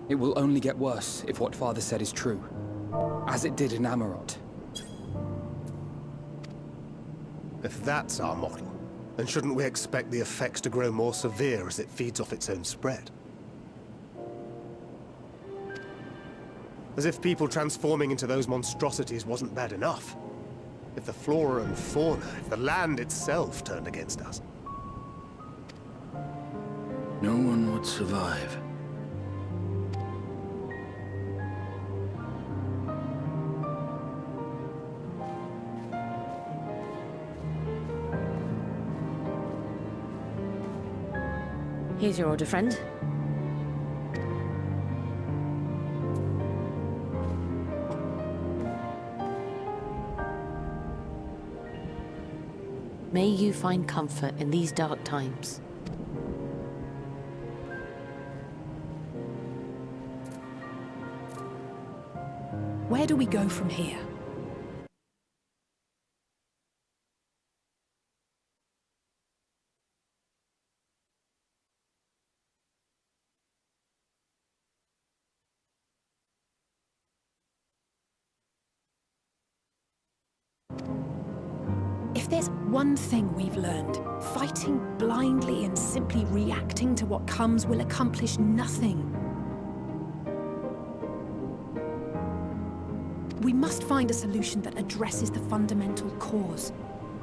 It will only get worse if what Father said is true, as it did in Amarot. If that's our model, then shouldn't we expect the effects to grow more severe as it feeds off its own spread? As if people transforming into those monstrosities wasn't bad enough. If the flora and fauna, if the land itself turned against us. No one would survive. Here's your order, friend. May you find comfort in these dark times. Where do we go from here? If there's one thing we've learned, fighting blindly and simply reacting to what comes will accomplish nothing. We must find a solution that addresses the fundamental cause.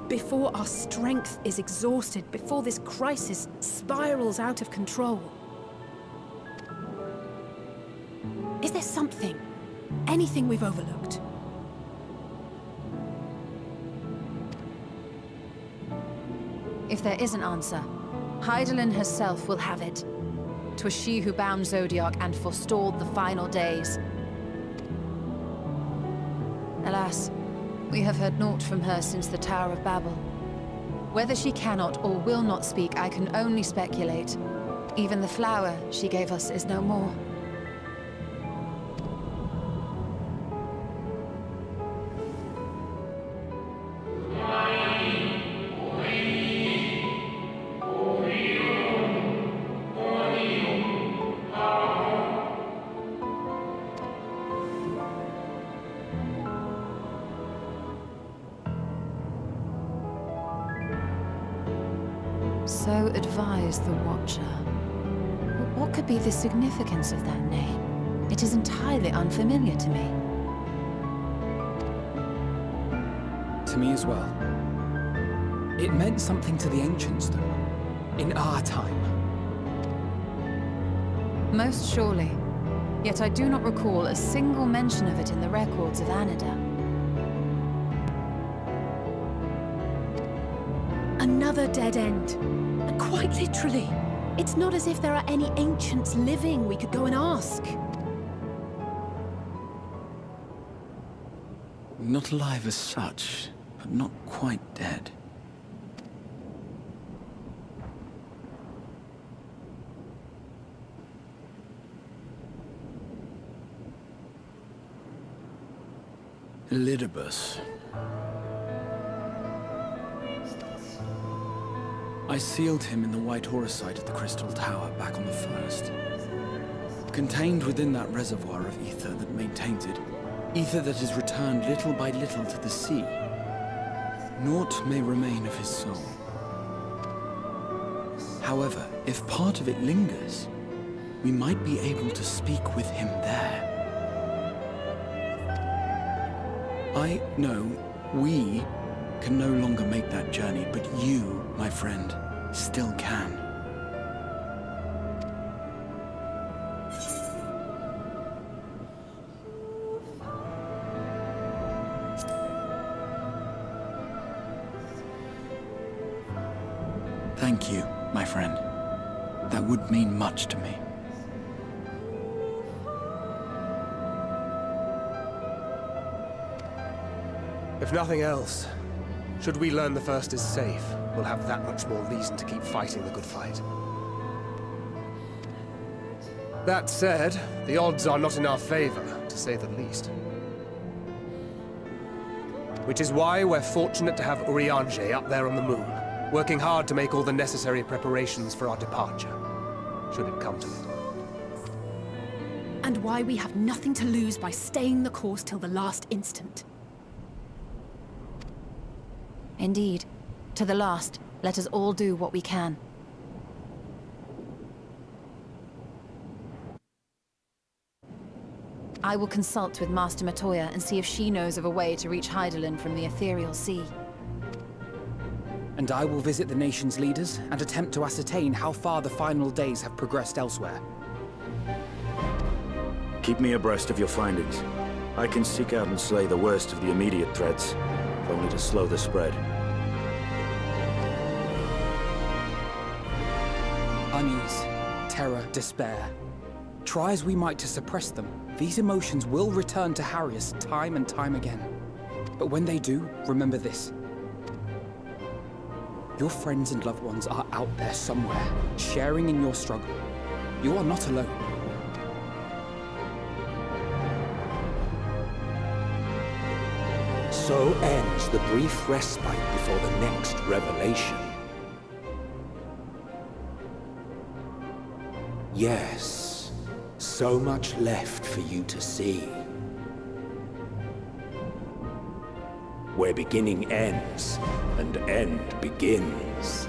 Before our strength is exhausted, before this crisis spirals out of control. Is there something, anything we've overlooked? If there is an answer, Hydaelyn herself will have it. 'Twas she who bound Zodiark and forestalled the final days. Alas, we have heard naught from her since the Tower of Babel. Whether she cannot or will not speak, I can only speculate. Even the flower she gave us is no more. So advised the Watcher. But what could be the significance of that name? It is entirely unfamiliar to me. To me as well. It meant something to the ancients, though. In our time. Most surely. Yet I do not recall a single mention of it in the records of Anida. Another dead end. Quite literally. It's not as if there are any ancients living we could go and ask. Not alive as such, but not quite dead. Elidibus. I sealed him in the White Horusite of the Crystal Tower back on the first. Contained within that reservoir of ether that maintains it, ether that is returned little by little to the sea, naught may remain of his soul. However, if part of it lingers, we might be able to speak with him there. I know we can no longer make that journey, but you, my friend, still can. Thank you, my friend. That would mean much to me. If nothing else, should we learn the First is safe, we'll have that much more reason to keep fighting the good fight. That said, the odds are not in our favor, to say the least. Which is why we're fortunate to have Urianger up there on the moon, working hard to make all the necessary preparations for our departure, should it come to it. why we have nothing to lose by staying the course till the last instant. Indeed. To the last, let us all do what we can. I will consult with Master Matoya and see if she knows of a way to reach Hydaelyn from the Ethereal Sea. And I will visit the nation's leaders and attempt to ascertain how far the final days have progressed elsewhere. Keep me abreast of your findings. I can seek out and slay the worst of the immediate threats, if only to slow the spread. Unease, terror, despair. Try as we might to suppress them, these emotions will return to harry us time and time again. But when they do, remember this. Your friends and loved ones are out there somewhere, sharing in your struggle. You are not alone. So ends the brief respite before the next revelation. Yes, so much left for you to see. Where beginning ends, and end begins.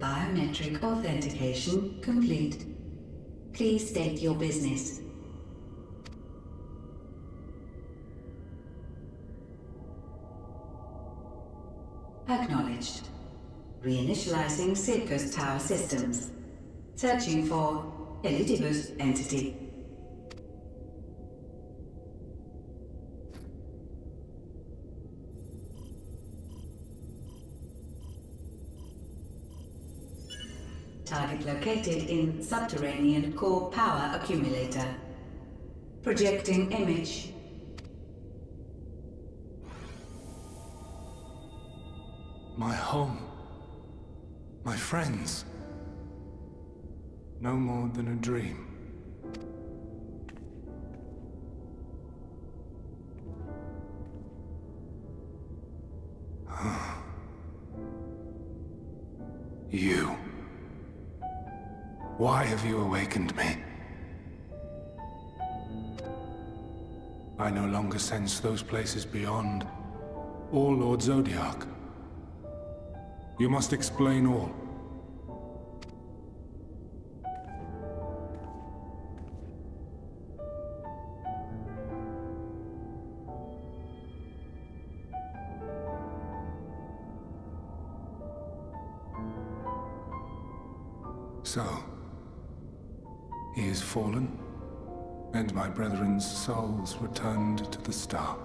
Biometric authentication complete. Please state your business. Acknowledged. Reinitializing Silkus Tower systems. Searching for Elidibus entity. Target located in subterranean core power accumulator. Projecting image. My home. My friends. No more than a dream. You. Why have you awakened me? I no longer sense those places beyond, or Lord Zodiark. You must explain all. So, he is fallen, and my brethren's souls returned to the star.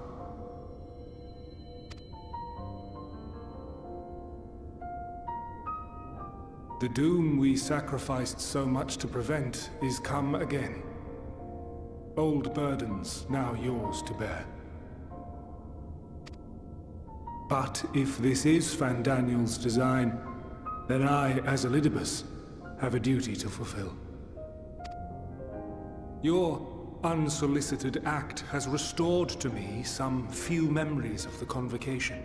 The doom we sacrificed so much to prevent is come again. Old burdens now yours to bear. But if this is Fandaniel's design, then I, as Elidibus, have a duty to fulfill. Your unsolicited act has restored to me some few memories of the Convocation.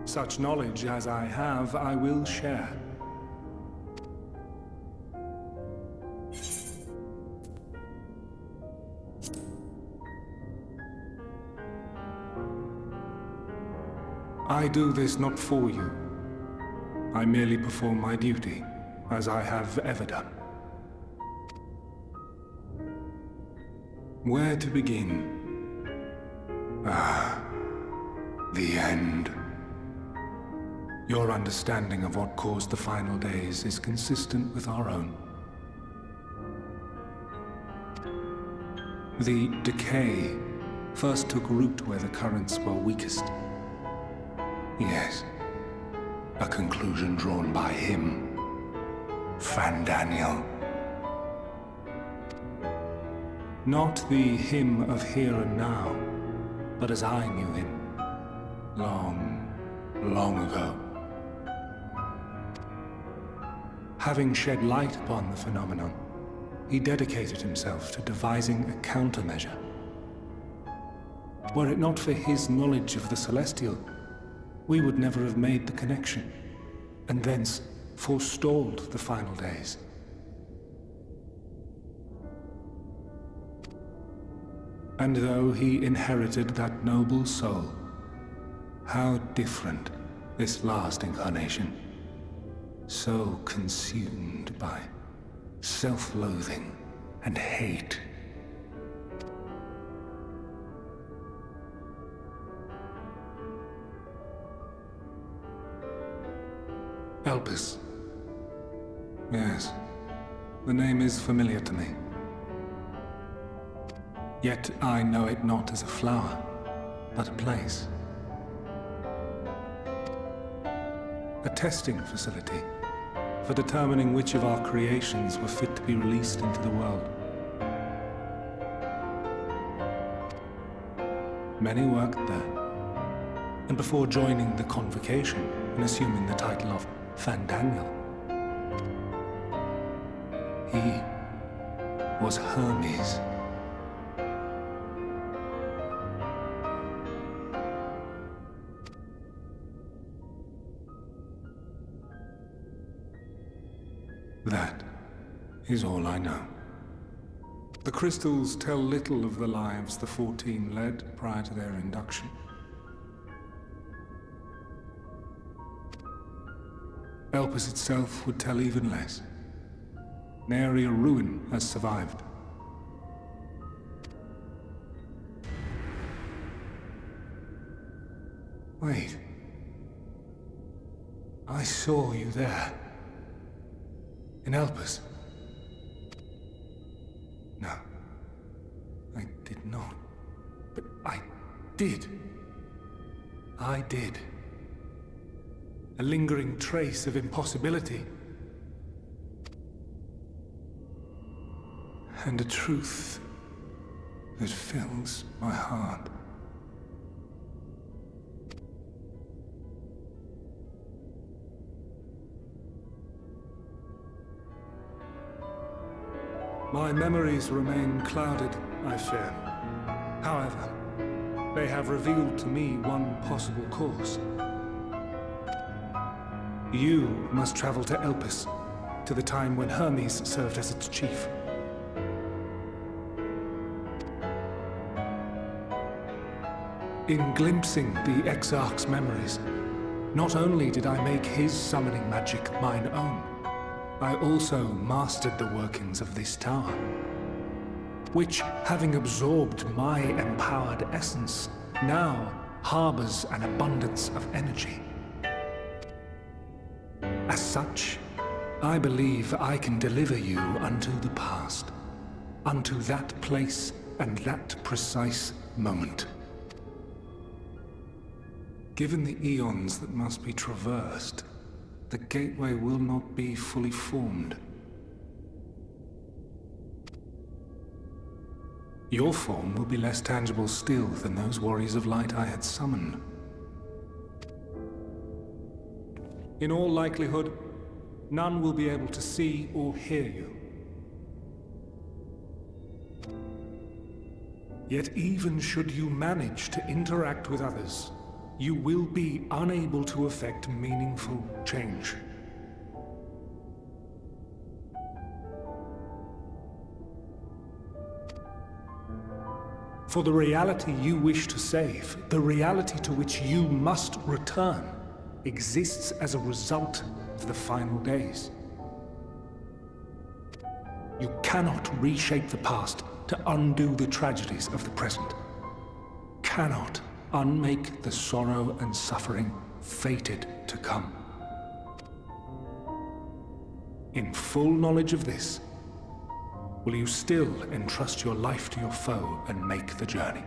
Such knowledge as I have, I will share. I do this not for you. I merely perform my duty, as I have ever done. Where to begin? The end. Your understanding of what caused the final days is consistent with our own. The decay first took root where the currents were weakest. Yes, a conclusion drawn by him, Fandaniel. Not the him of here and now, but as I knew him, long, long ago. Having shed light upon the phenomenon, he dedicated himself to devising a countermeasure. Were it not for his knowledge of the Celestial, we would never have made the connection, and thence forestalled the final days. And though he inherited that noble soul, how different this last incarnation. So consumed by self-loathing and hate. Elpis. Yes, the name is familiar to me. Yet I know it not as a flower, but a place. A testing facility for determining which of our creations were fit to be released into the world. Many worked there, and before joining the Convocation and assuming the title of Fandaniel, he was Hermes. That is all I know. The crystals tell little of the lives the 14 led prior to their induction. Elpis itself would tell even less. Nary a ruin has survived. Wait. I saw you there. In Elpis. No. I did not. But I did. I did. A lingering trace of impossibility. And a truth that fills my heart. My memories remain clouded, I fear. However, they have revealed to me one possible course. You must travel to Elpis, to the time when Hermes served as its chief. In glimpsing the Exarch's memories, not only did I make his summoning magic mine own, I also mastered the workings of this tower, which, having absorbed my empowered essence, now harbors an abundance of energy. As such, I believe I can deliver you unto the past, unto that place and that precise moment. Given the eons that must be traversed, the gateway will not be fully formed. Your form will be less tangible still than those warriors of light I had summoned. In all likelihood, none will be able to see or hear you. Yet even should you manage to interact with others, you will be unable to effect meaningful change. For the reality you wish to save, the reality to which you must return, exists as a result of the final days. You cannot reshape the past to undo the tragedies of the present. Cannot unmake the sorrow and suffering fated to come. In full knowledge of this, will you still entrust your life to your foe and make the journey?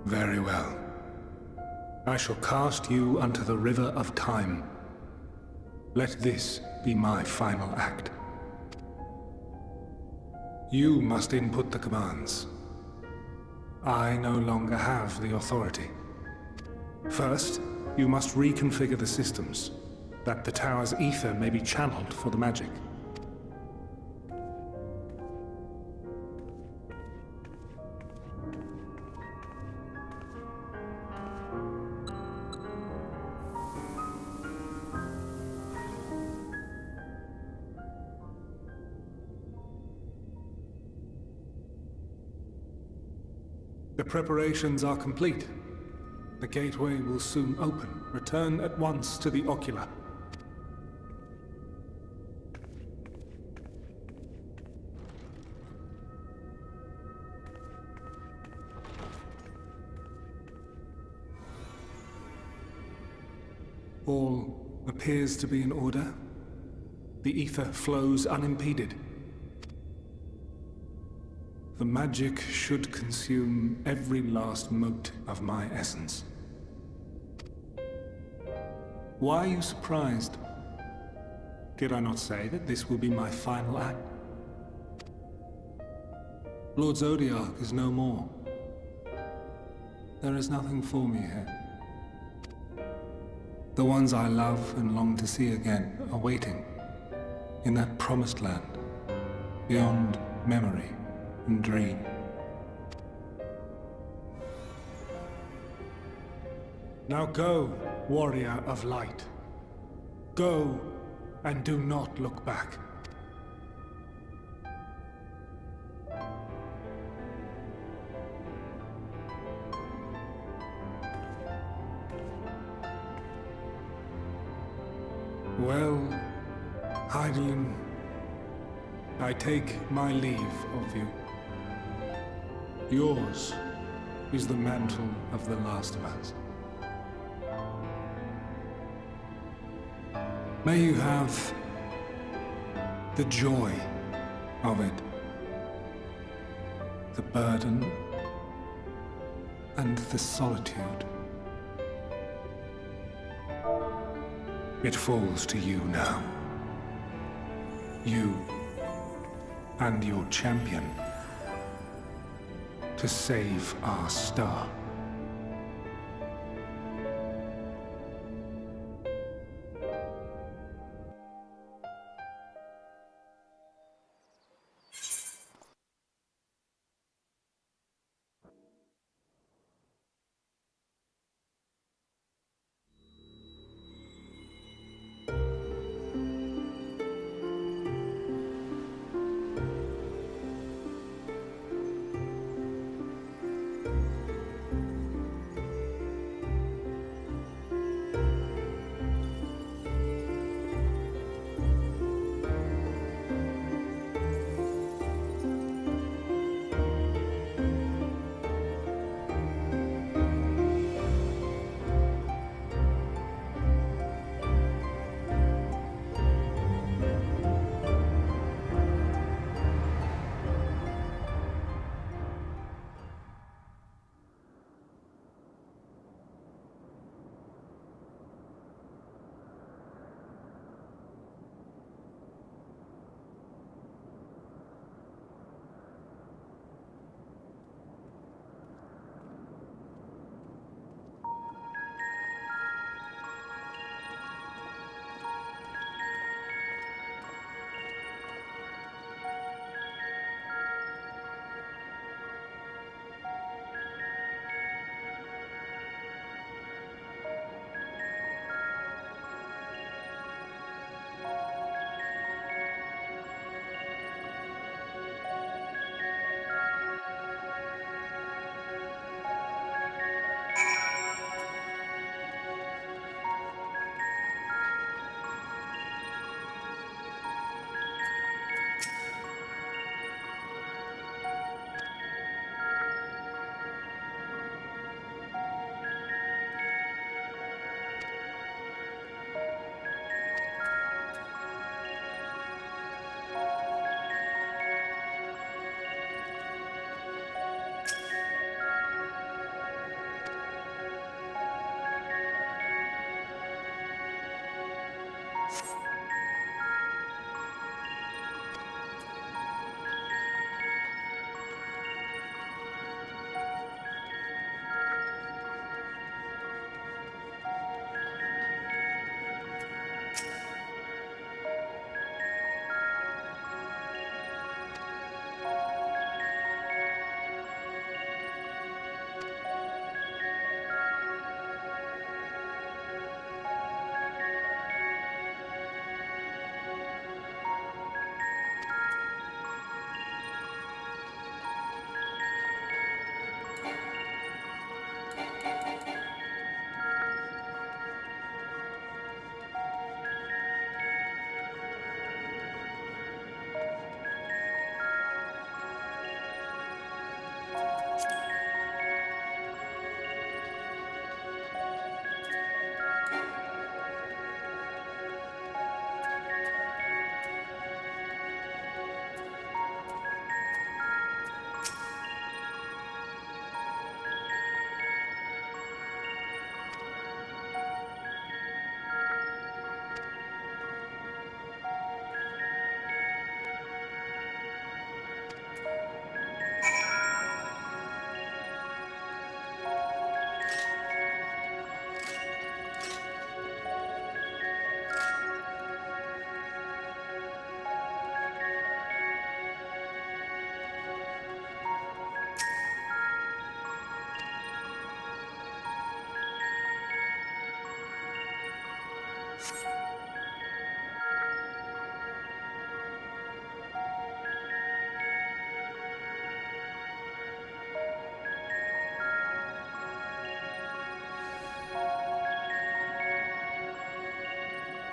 Very well. I shall cast you unto the river of time. Let this be my final act. You must input the commands. I no longer have the authority. First, you must reconfigure the systems, that the tower's ether may be channeled for the magic. The preparations are complete. The gateway will soon open. Return at once to the Ocular. All appears to be in order. The ether flows unimpeded. The magic should consume every last mote of my essence. Why are you surprised? Did I not say that this will be my final act? Lord Zodiark is no more. There is nothing for me here. The ones I love and long to see again are waiting in that promised land, beyond memory and dream. Now go, warrior of light. Go and do not look back. Well, Hydaelyn, I take my leave of you. Yours is the mantle of the last of us. May you have the joy of it, the burden and the solitude. It falls to you now. You and your champion to save our star.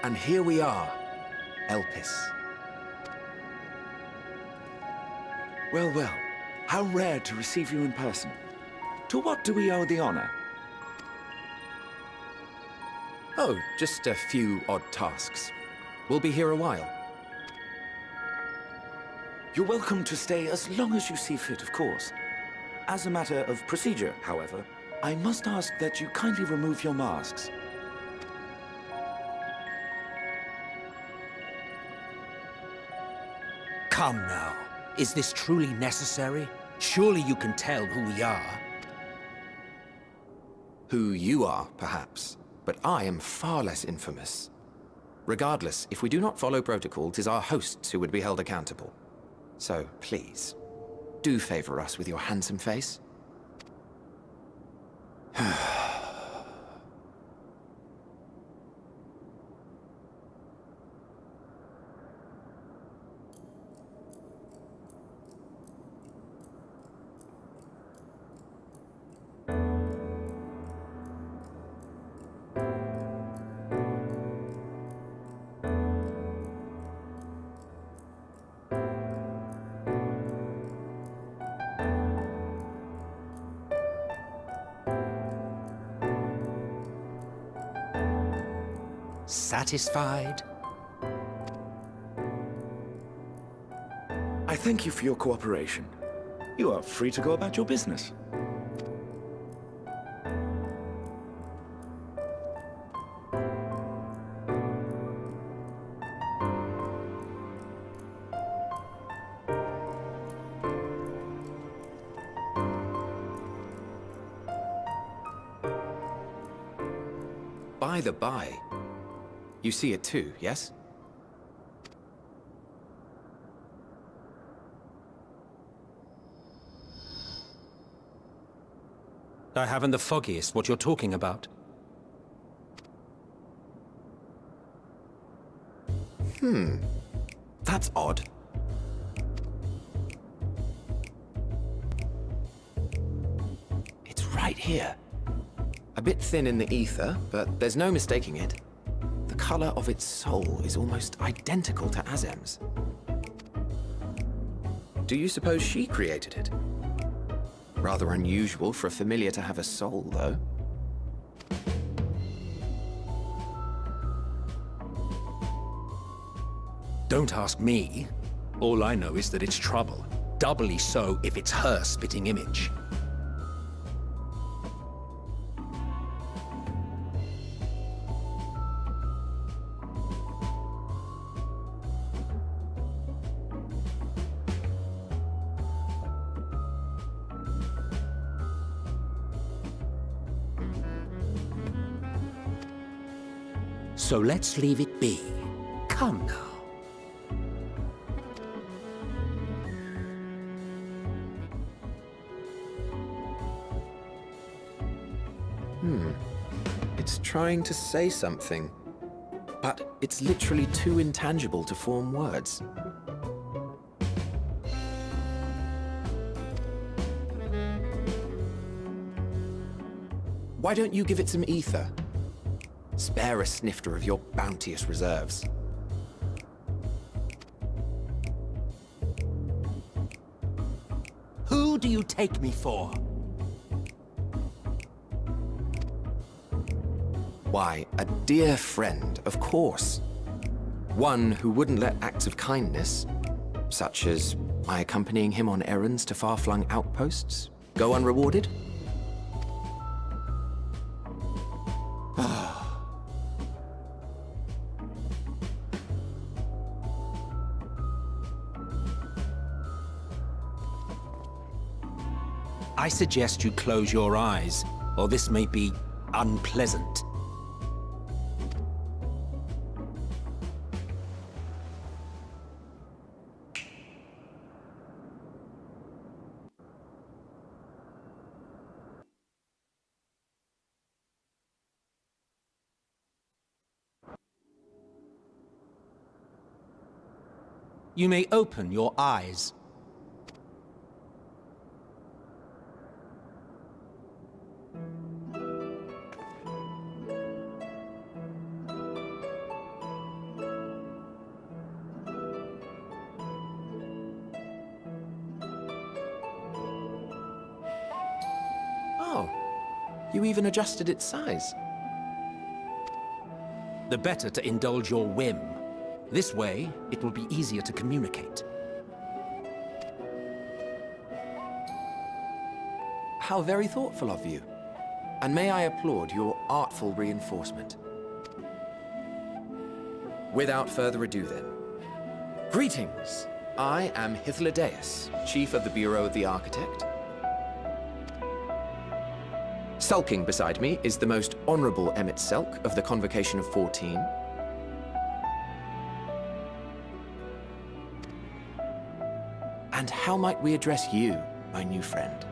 And here we are, Elpis. Well, well. How rare to receive you in person. To what do we owe the honor? Oh, just a few odd tasks. We'll be here a while. You're welcome to stay as long as you see fit, of course. As a matter of procedure, however, I must ask that you kindly remove your masks. Come now. Is this truly necessary? Surely you can tell who we are. Who you are, perhaps, but I am far less infamous. Regardless, if we do not follow protocol, 'tis our hosts who would be held accountable. So, please, do favor us with your handsome face. Satisfied? I thank you for your cooperation. You are free to go about your business. By the by, you see it too, yes? I haven't the foggiest what you're talking about. That's odd. It's right here. A bit thin in the ether, but there's no mistaking it. The color of its soul is almost identical to Azem's. Do you suppose she created it? Rather unusual for a familiar to have a soul, though. Don't ask me. All I know is that it's trouble. Doubly so if it's her spitting image. So let's leave it be. Come now. It's trying to say something, but it's literally too intangible to form words. Why don't you give it some ether? Spare a snifter of your bounteous reserves. Who do you take me for? Why, a dear friend, of course. One who wouldn't let acts of kindness, such as my accompanying him on errands to far-flung outposts, go unrewarded. I suggest you close your eyes, or this may be unpleasant. You may open your eyes. You even adjusted its size. The better to indulge your whim. This way, it will be easier to communicate. How very thoughtful of you. And may I applaud your artful reinforcement. Without further ado then. Greetings! I am Hythlodaeus, Chief of the Bureau of the Architect. Sulking beside me is the most honorable Emmet Selk of the Convocation of 14. And how might we address you, my new friend?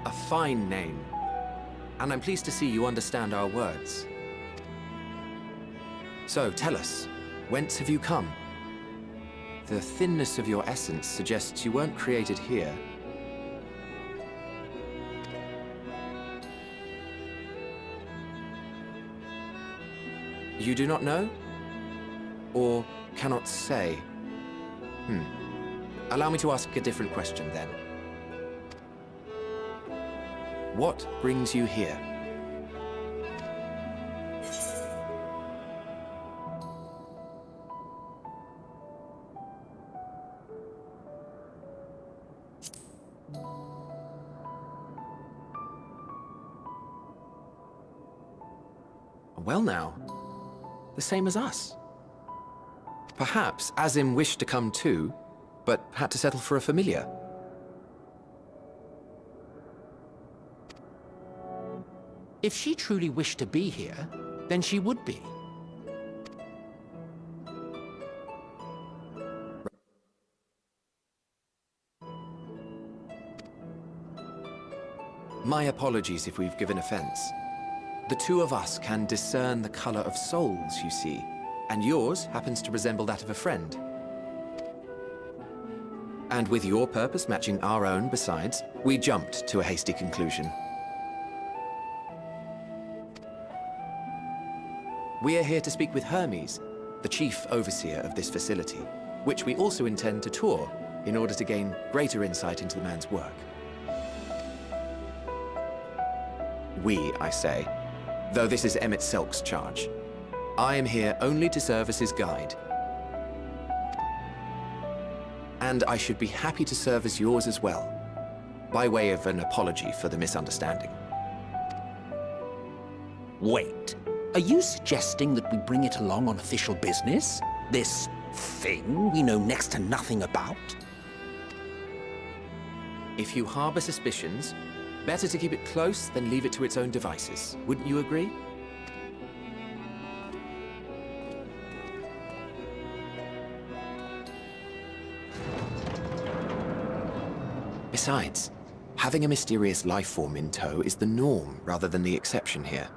A fine name. And I'm pleased to see you understand our words. So, tell us, whence have you come? The thinness of your essence suggests you weren't created here. You do not know? Or cannot say? Allow me to ask a different question then. What brings you here? Well now, the same as us. Perhaps Azim wished to come too, but had to settle for a familiar. If she truly wished to be here, then she would be. My apologies if we've given offense. The two of us can discern the color of souls, you see, and yours happens to resemble that of a friend. And with your purpose matching our own besides, we jumped to a hasty conclusion. We are here to speak with Hermes, the chief overseer of this facility, which we also intend to tour in order to gain greater insight into the man's work. We, I say, though this is Emmet Selk's charge. I am here only to serve as his guide. And I should be happy to serve as yours as well, by way of an apology for the misunderstanding. Wait. Are you suggesting that we bring it along on official business? This thing we know next to nothing about? If you harbor suspicions, better to keep it close than leave it to its own devices. Wouldn't you agree? Besides, having a mysterious life form in tow is the norm rather than the exception here.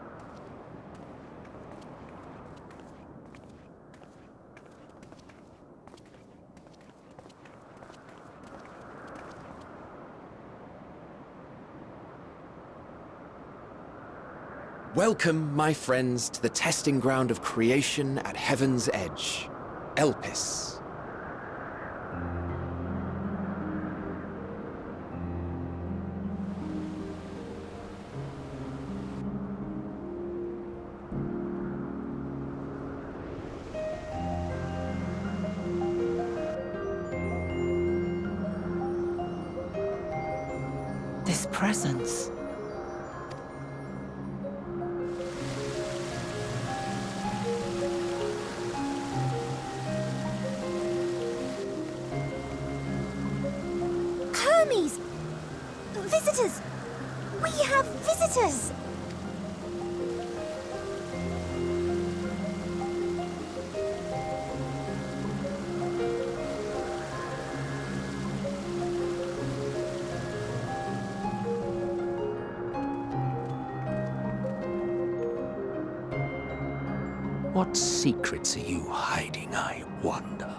Welcome, my friends, to the testing ground of creation at Heaven's Edge, Elpis. This presence. Hermes! Visitors! We have visitors! What secrets are you hiding, I wonder?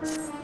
you.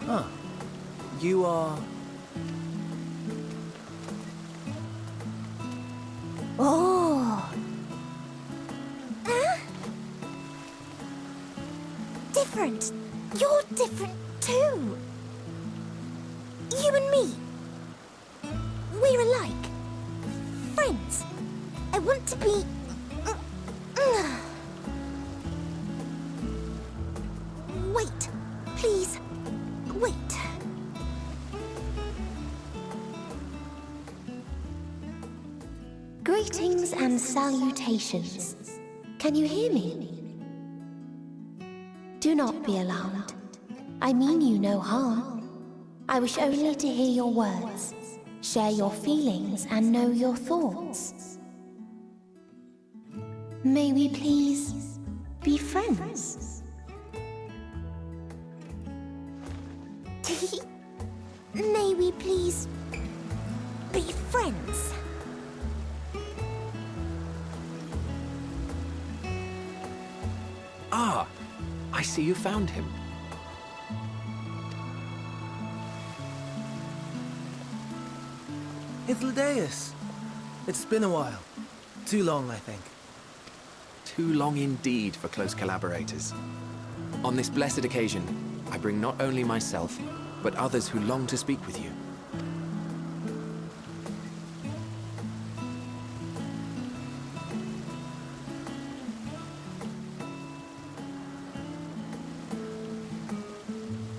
Huh. You are... Oh. Different. You're different too. You and me. We're alike. Friends. I want to be... Wait. Please. Wait. Greetings and salutations. Can you hear me? Do not be alarmed. I mean you no harm. I wish only to hear your words, share your feelings, and know your thoughts. May we please be friends? May we please be friends? Ah, I see you found him. Ithildaeus. It's been a while. Too long, I think. Too long indeed for close collaborators. On this blessed occasion, I bring not only myself, but others who long to speak with you.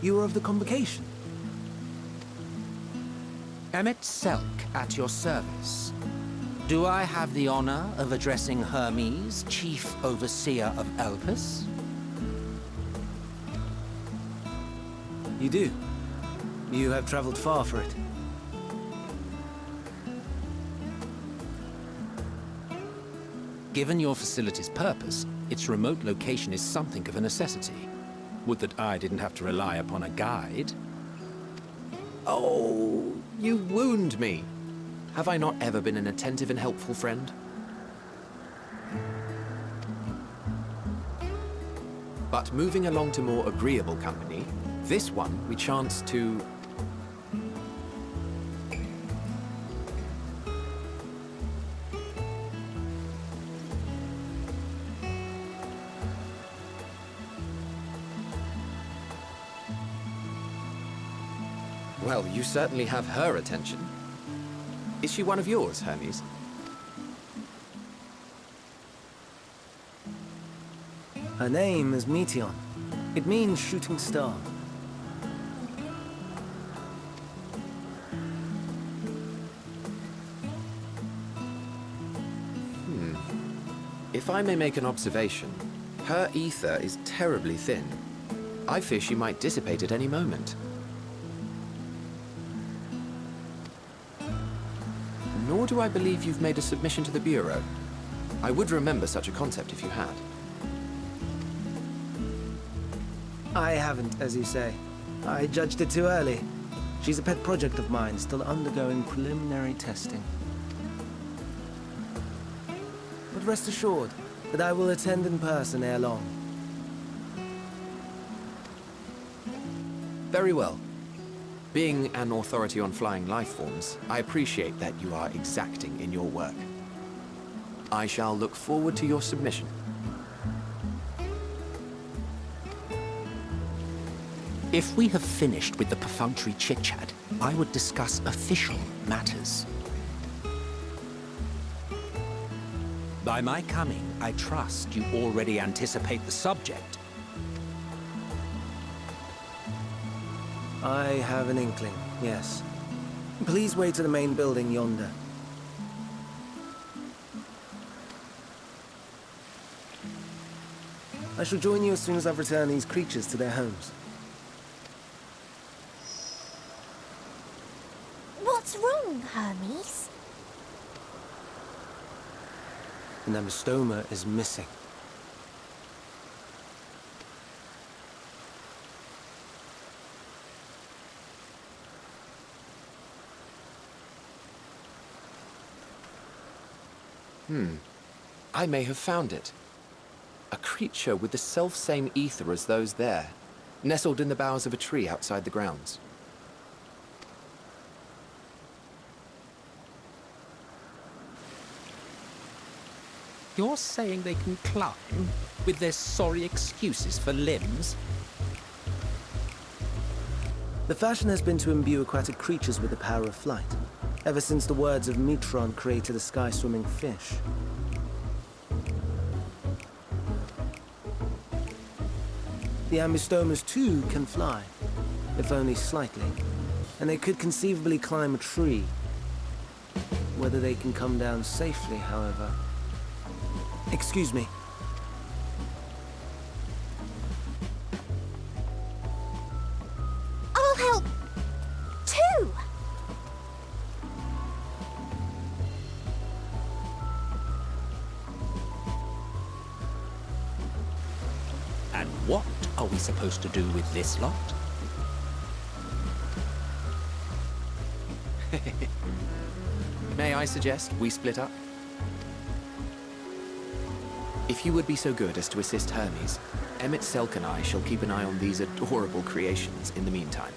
You were of the Convocation. Emmet Selk at your service. Do I have the honor of addressing Hermes, Chief Overseer of Elpis? You do? You have traveled far for it. Given your facility's purpose, its remote location is something of a necessity. Would that I didn't have to rely upon a guide. Oh, you wound me. Have I not ever been an attentive and helpful friend? But moving along to more agreeable company, this one we chance to... Well, you certainly have her attention. Is she one of yours, Hermes? Her name is Meteon. It means shooting star. If I may make an observation, her ether is terribly thin. I fear she might dissipate at any moment. Nor do I believe you've made a submission to the Bureau. I would remember such a concept if you had. I haven't, as you say. I judged it too early. She's a pet project of mine, still undergoing preliminary testing. But rest assured that I will attend in person ere long. Very well. Being an authority on flying life forms, I appreciate that you are exacting in your work. I shall look forward to your submission. If we have finished with the perfunctory chit-chat, I would discuss official matters. By my coming, I trust you already anticipate the subject. I have an inkling, yes. Please wait to the main building yonder. I shall join you as soon as I've returned these creatures to their homes. What's wrong, Hermes? The Namastoma is missing. I may have found it. A creature with the self-same ether as those there, nestled in the boughs of a tree outside the grounds. You're saying they can climb with their sorry excuses for limbs? The fashion has been to imbue aquatic creatures with the power of flight, ever since the words of Metron created a sky-swimming fish. The Ambistomas too can fly, if only slightly, and they could conceivably climb a tree. Whether they can come down safely, however... Excuse me. I'll help, too! And what are we supposed to do with this lot? May I suggest we split up? If you would be so good as to assist Hermes, Emmett Selk and I shall keep an eye on these adorable creations in the meantime.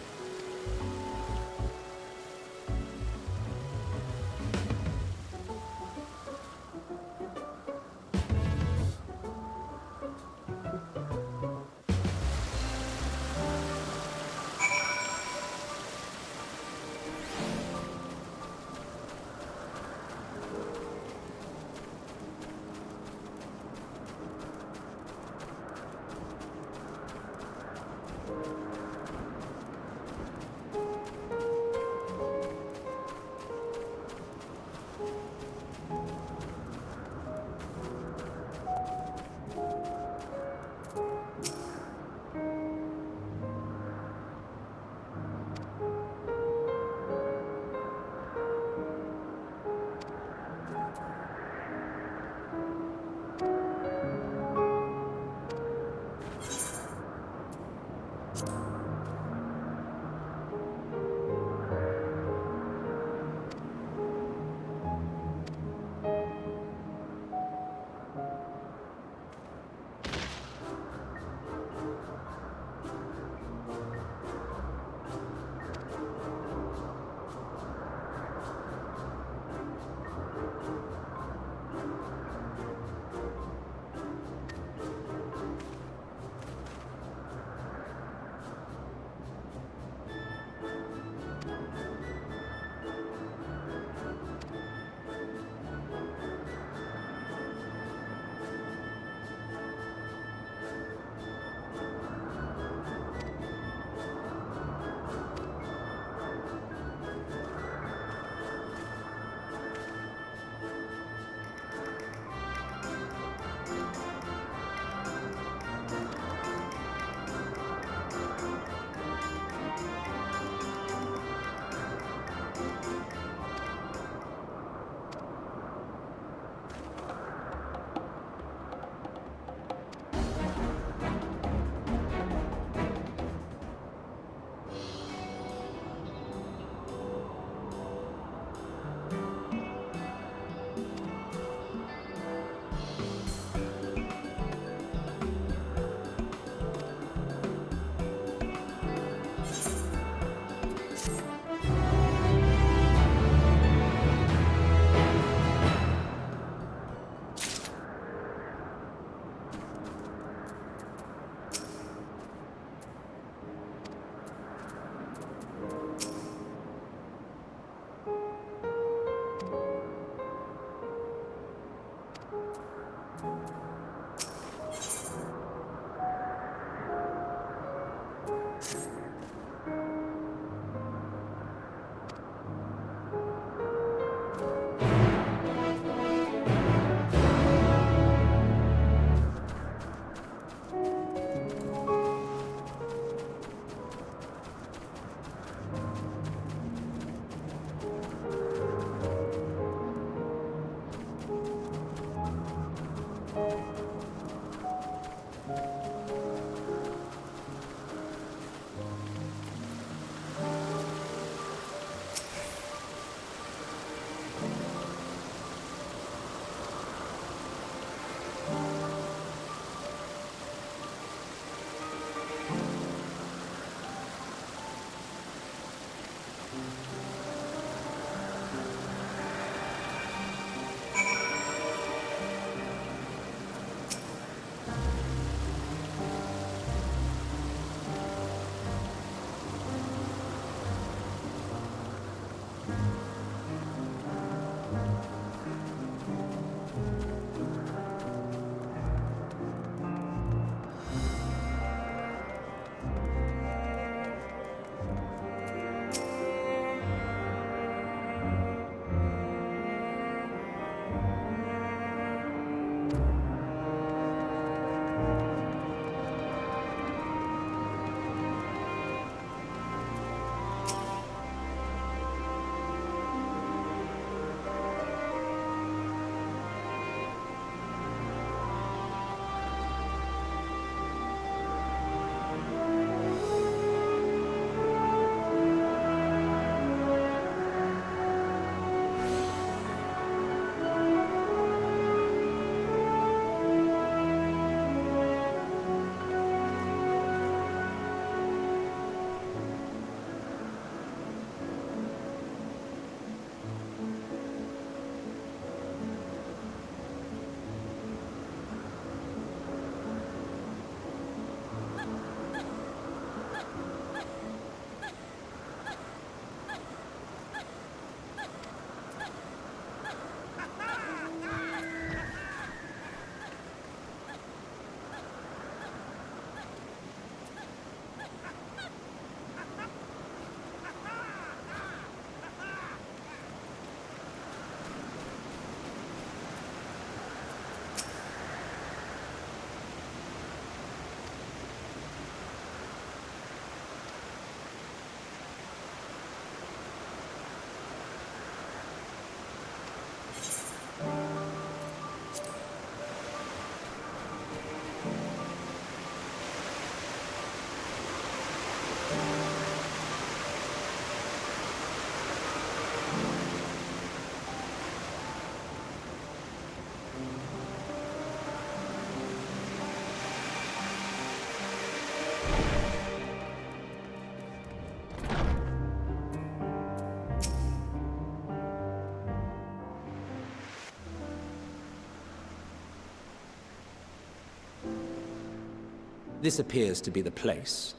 This appears to be the place.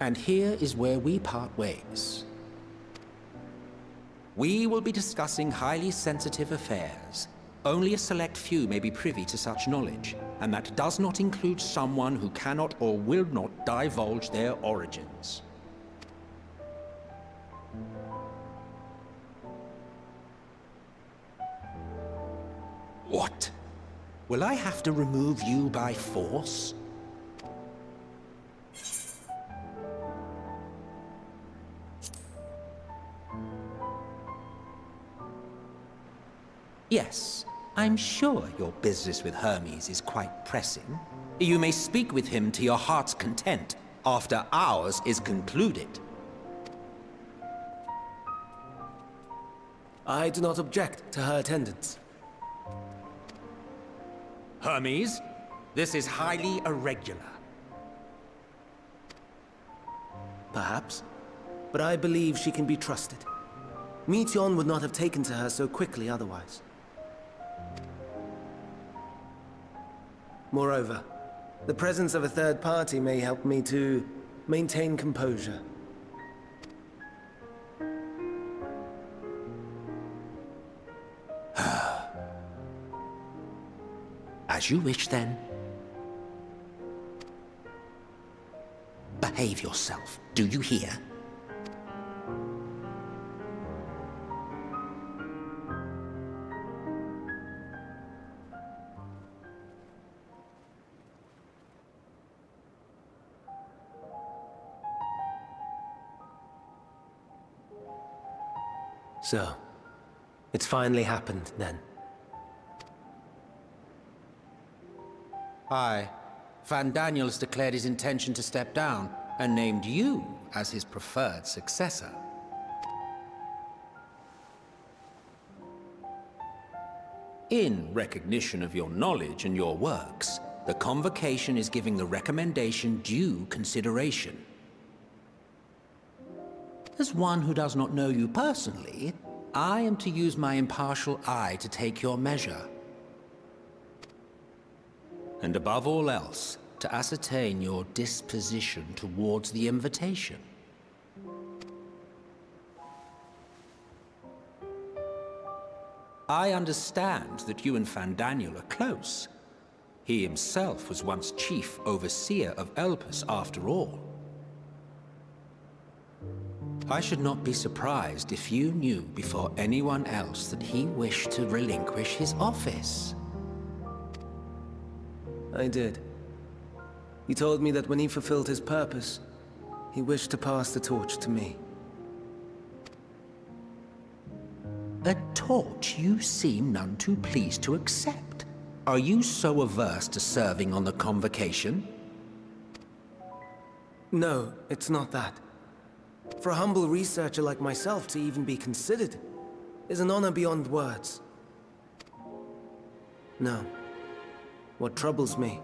And here is where we part ways. We will be discussing highly sensitive affairs. Only a select few may be privy to such knowledge, and that does not include someone who cannot or will not divulge their origins. What? Will I have to remove you by force? Yes, I'm sure your business with Hermes is quite pressing. You may speak with him to your heart's content after ours is concluded. I do not object to her attendance. Hermes, this is highly irregular. Perhaps, but I believe she can be trusted. Meteion would not have taken to her so quickly otherwise. Moreover, the presence of a third party may help me to maintain composure. As you wish, then. Behave yourself, do you hear? So, it's finally happened, then. Aye. Van Daniels declared his intention to step down, and named you as his preferred successor. In recognition of your knowledge and your works, the Convocation is giving the recommendation due consideration. As one who does not know you personally, I am to use my impartial eye to take your measure. And above all else, to ascertain your disposition towards the invitation. I understand that you and Fandaniel are close. He himself was once chief overseer of Elpis, after all. I should not be surprised if you knew before anyone else that he wished to relinquish his office. I did. He told me that when he fulfilled his purpose, he wished to pass the torch to me. A torch you seem none too pleased to accept. Are you so averse to serving on the Convocation? No, it's not that. For a humble researcher like myself to even be considered is an honor beyond words. No. What troubles me,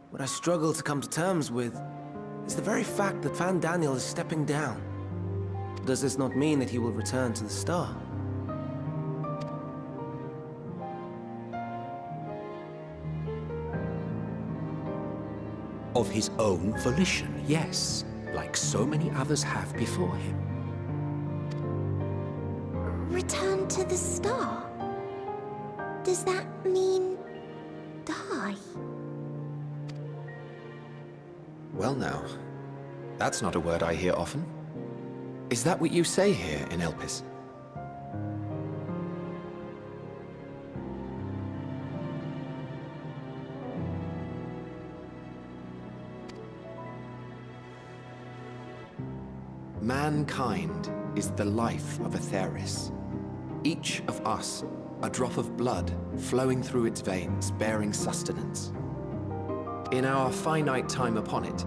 what I struggle to come to terms with, is the very fact that Fandaniel is stepping down. Does this not mean that he will return to the Star? Of his own volition, yes, like so many others have before him. Return to the Star? Does that mean die? Well now, that's not a word I hear often. Is that what you say here in Elpis? Mankind is the life of Atheris. Each of us, a drop of blood flowing through its veins, bearing sustenance. In our finite time upon it,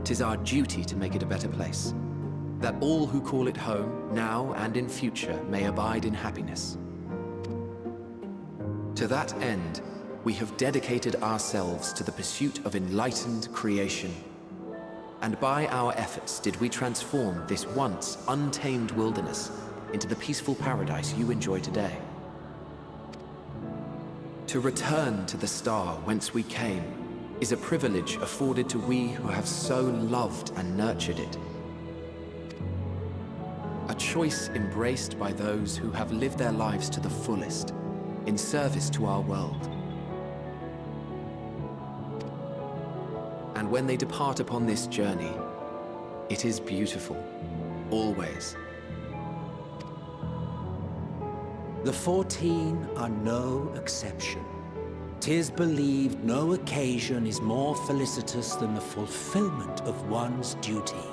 'tis our duty to make it a better place, that all who call it home, now and in future, may abide in happiness. To that end, we have dedicated ourselves to the pursuit of enlightened creation. And by our efforts did we transform this once untamed wilderness into the peaceful paradise you enjoy today. To return to the Star whence we came is a privilege afforded to we who have so loved and nurtured it. A choice embraced by those who have lived their lives to the fullest, in service to our world. And when they depart upon this journey, it is beautiful, always. The 14 are no exception. 'Tis believed no occasion is more felicitous than the fulfillment of one's duty.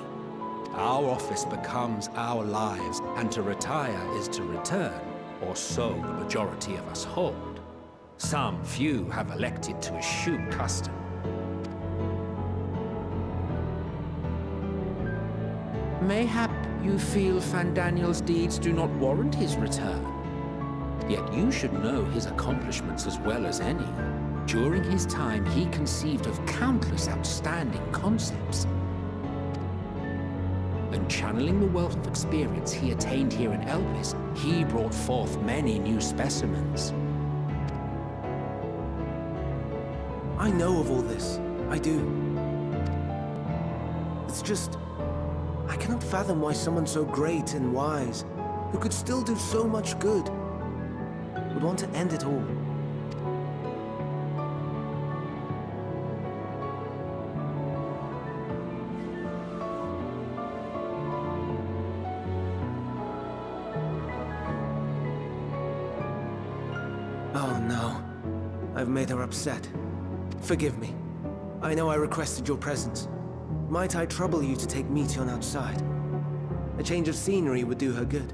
Our office becomes our lives, and to retire is to return, or so the majority of us hold. Some few have elected to eschew custom. Mayhap you feel Fandaniel's deeds do not warrant his return. Yet you should know his accomplishments as well as any. During his time, he conceived of countless outstanding concepts. And channeling the wealth of experience he attained here in Elpis, he brought forth many new specimens. I know of all this. I do. It's just, I cannot fathom why someone so great and wise, who could still do so much good, would want to end it all. Oh no. I've made her upset. Forgive me. I know I requested your presence. Might I trouble you to take Meteion outside? A change of scenery would do her good.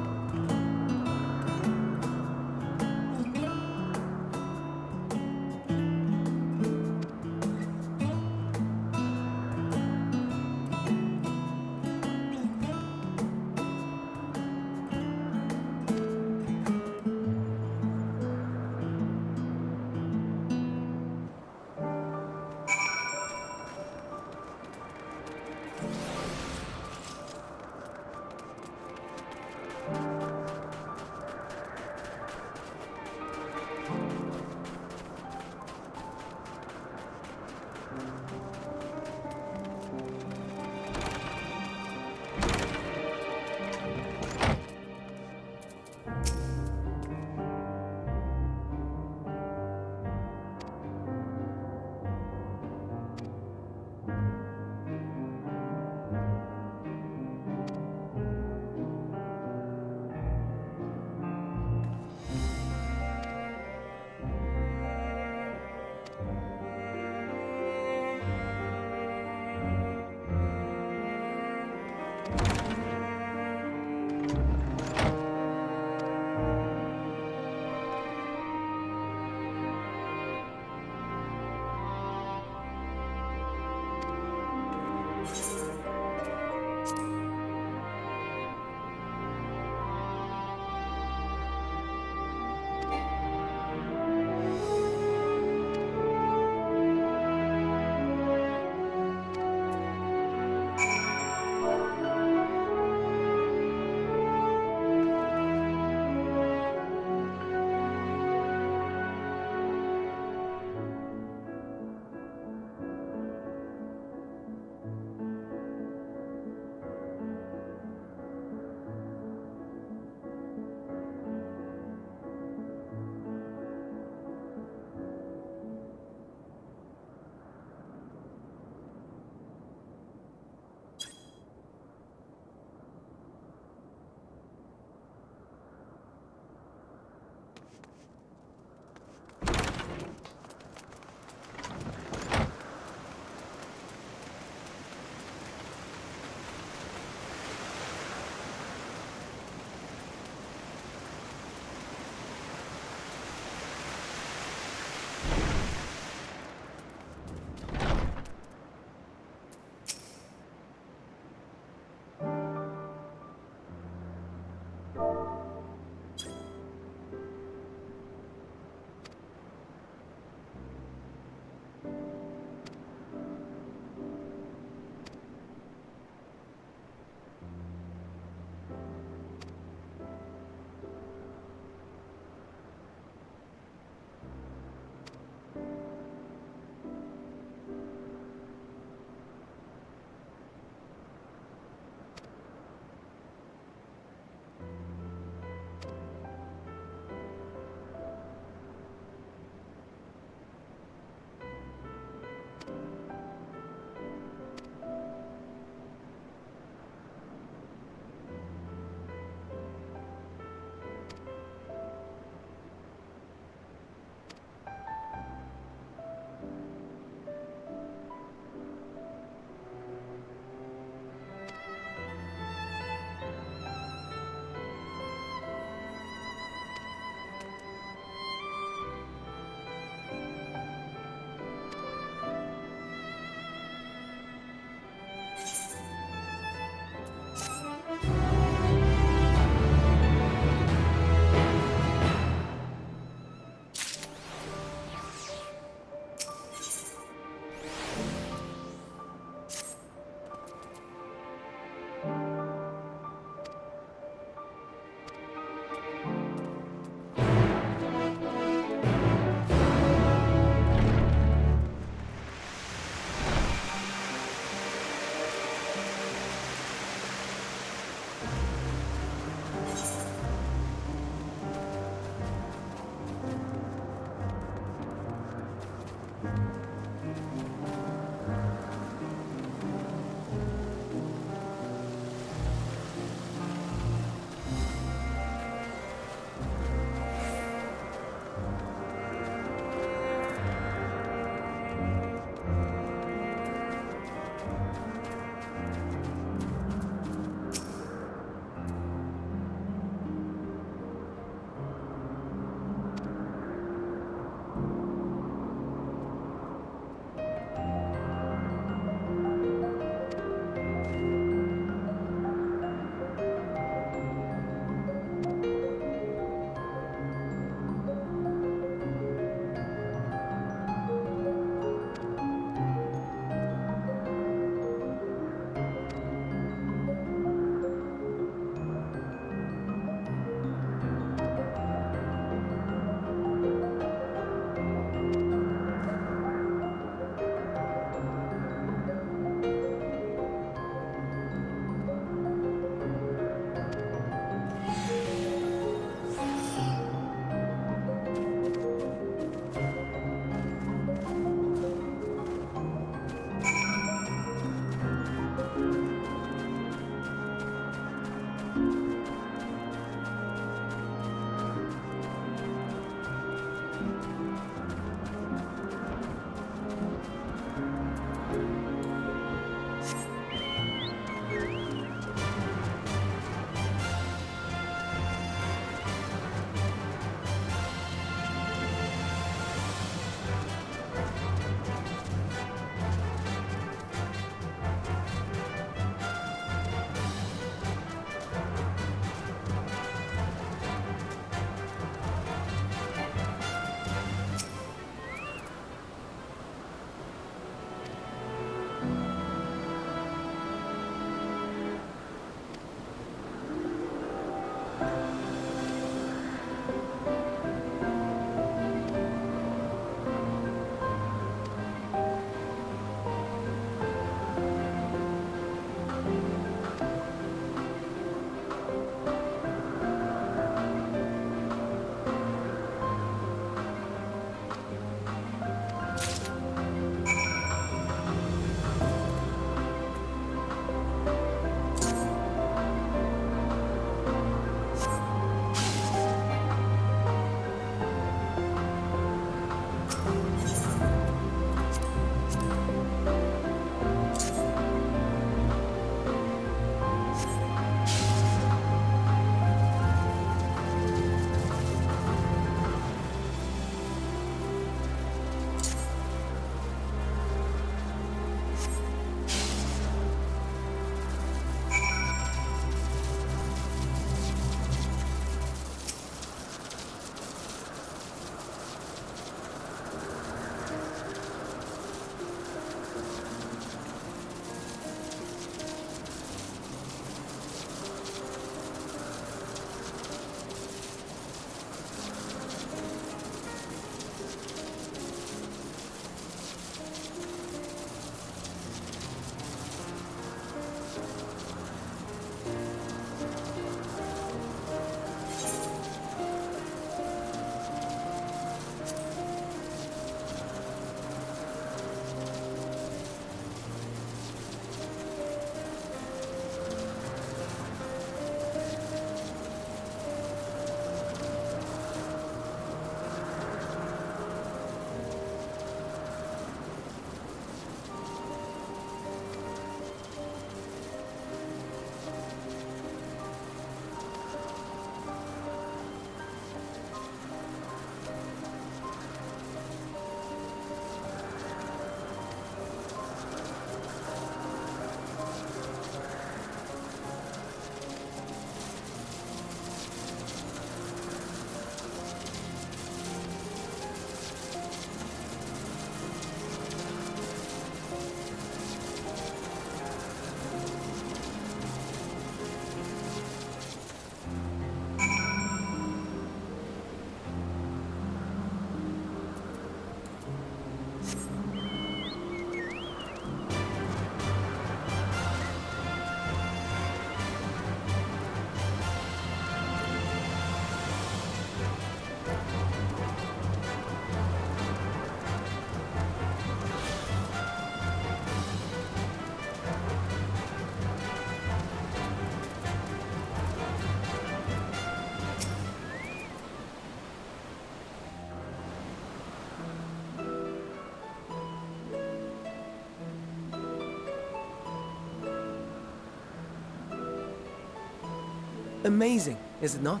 Amazing, is it not?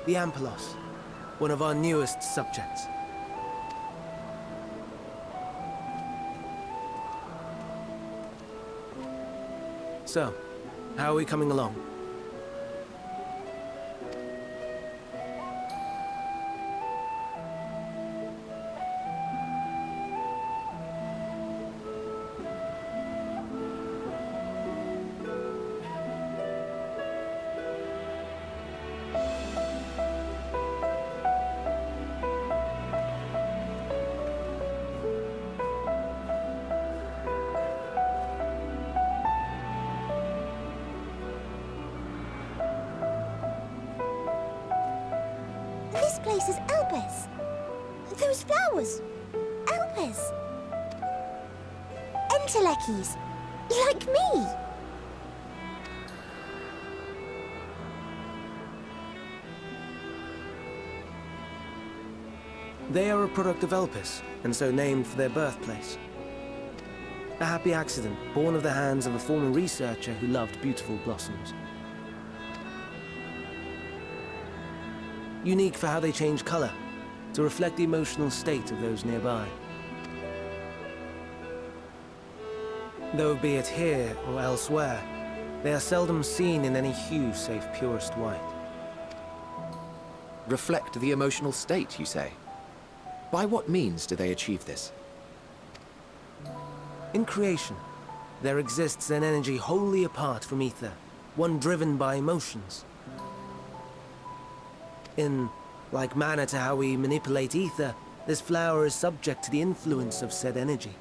The Ampelos, one of our newest subjects. So, how are we coming along? This place is Elpis. Those flowers. Elpis. Entelekis. Like me. They are a product of Elpis, and so named for their birthplace. A happy accident, born of the hands of a former researcher who loved beautiful blossoms. Unique for how they change color, to reflect the emotional state of those nearby. Though be it here or elsewhere, they are seldom seen in any hue save purest white. Reflect the emotional state, you say? By what means do they achieve this? In creation, there exists an energy wholly apart from ether, one driven by emotions. In like manner to how we manipulate ether, this flower is subject to the influence of said energy.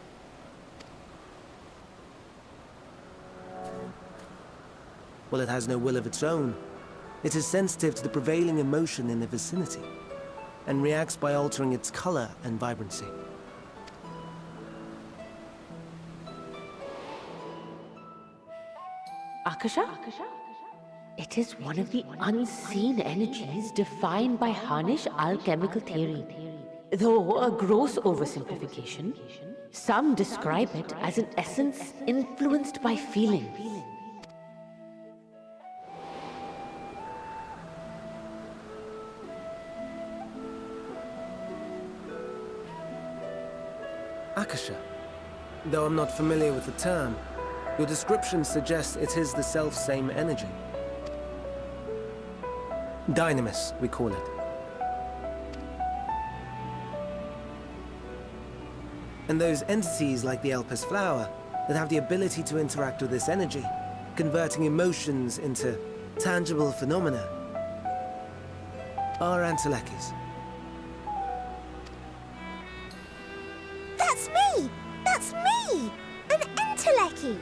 Well, it has no will of its own. It is sensitive to the prevailing emotion in the vicinity, and reacts by altering its color and vibrancy. Akasha? It is one of the unseen energies defined by Harnish alchemical theory. Though a gross oversimplification, some describe it as an essence influenced by feeling. Akasha. Though I'm not familiar with the term, your description suggests it is the self-same energy. Dynamis, we call it. And those entities like the Elpis flower that have the ability to interact with this energy, converting emotions into tangible phenomena, are Entelekis. That's me! That's me! An Enteleki!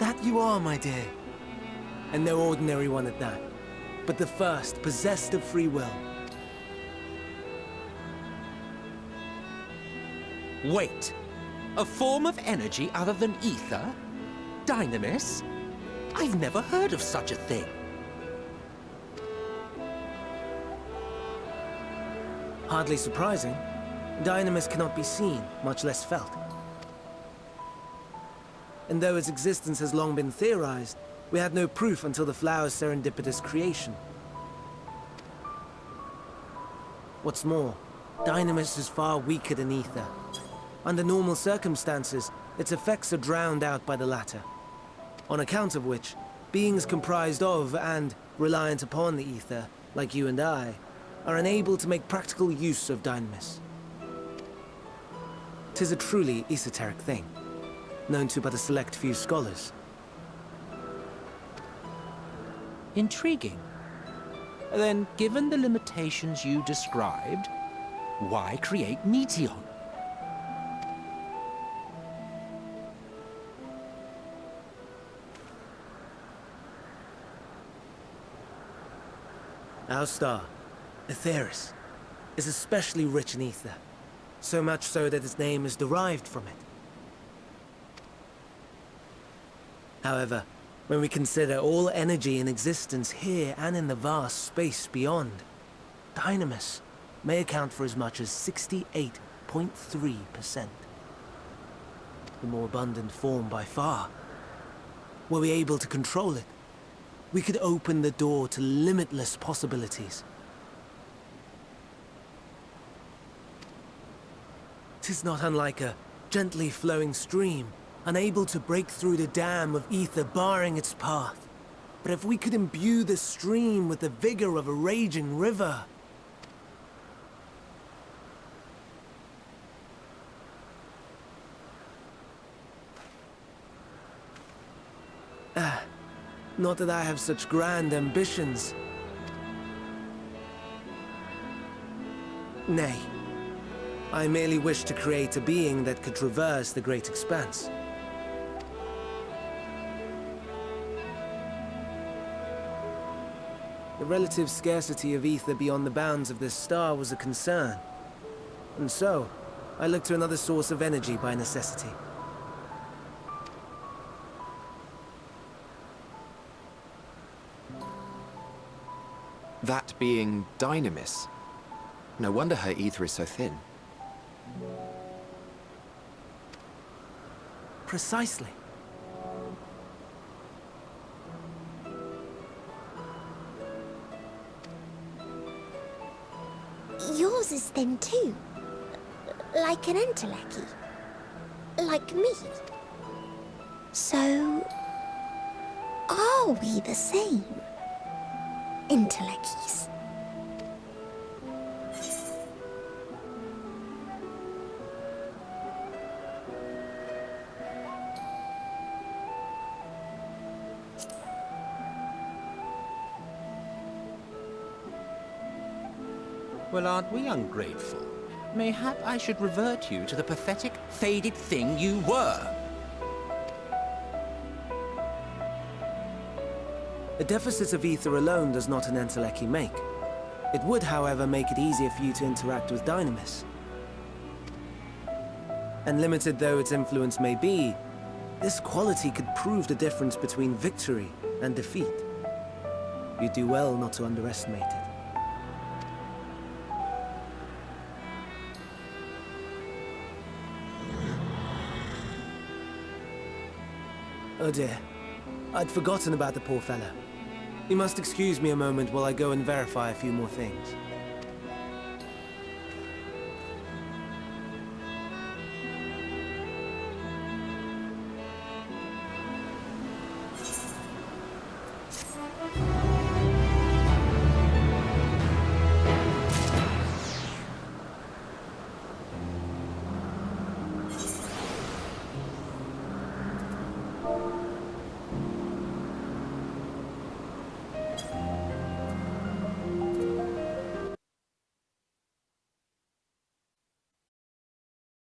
That you are, my dear. And no ordinary one at that, but the first possessed of free will. Wait! A form of energy other than ether? Dynamis? I've never heard of such a thing. Hardly surprising. Dynamis cannot be seen, much less felt. And though its existence has long been theorized, we had no proof until the flower's serendipitous creation. What's more, Dynamis is far weaker than ether. Under normal circumstances, its effects are drowned out by the latter. On account of which, beings comprised of and reliant upon the ether, like you and I, are unable to make practical use of Dynamis. 'Tis a truly esoteric thing, known to but a select few scholars. Intriguing. Then, given the limitations you described, why create Meteion? Our star, Aetheris, is especially rich in ether, so much so that its name is derived from it. However, when we consider all energy in existence here and in the vast space beyond, Dynamis may account for as much as 68.3%. The more abundant form by far. Were we able to control it, we could open the door to limitless possibilities. 'Tis not unlike a gently flowing stream, unable to break through the dam of ether barring its path. But if we could imbue the stream with the vigor of a raging river... Not that I have such grand ambitions. Nay. I merely wish to create a being that could traverse the great expanse. The relative scarcity of ether beyond the bounds of this star was a concern. And so, I looked to another source of energy by necessity. That being Dynamis. No wonder her ether is so thin. Precisely. Yours is thin too. Like an Enteleki. Like me. So... are we the same? Entelekis. Well, aren't we ungrateful? Mayhap I should revert you to the pathetic, faded thing you were. A deficit of ether alone does not an Enteleki make. It would, however, make it easier for you to interact with Dynamis. And limited though its influence may be, this quality could prove the difference between victory and defeat. You do well not to underestimate it. Oh dear. I'd forgotten about the poor fellow. You must excuse me a moment while I go and verify a few more things.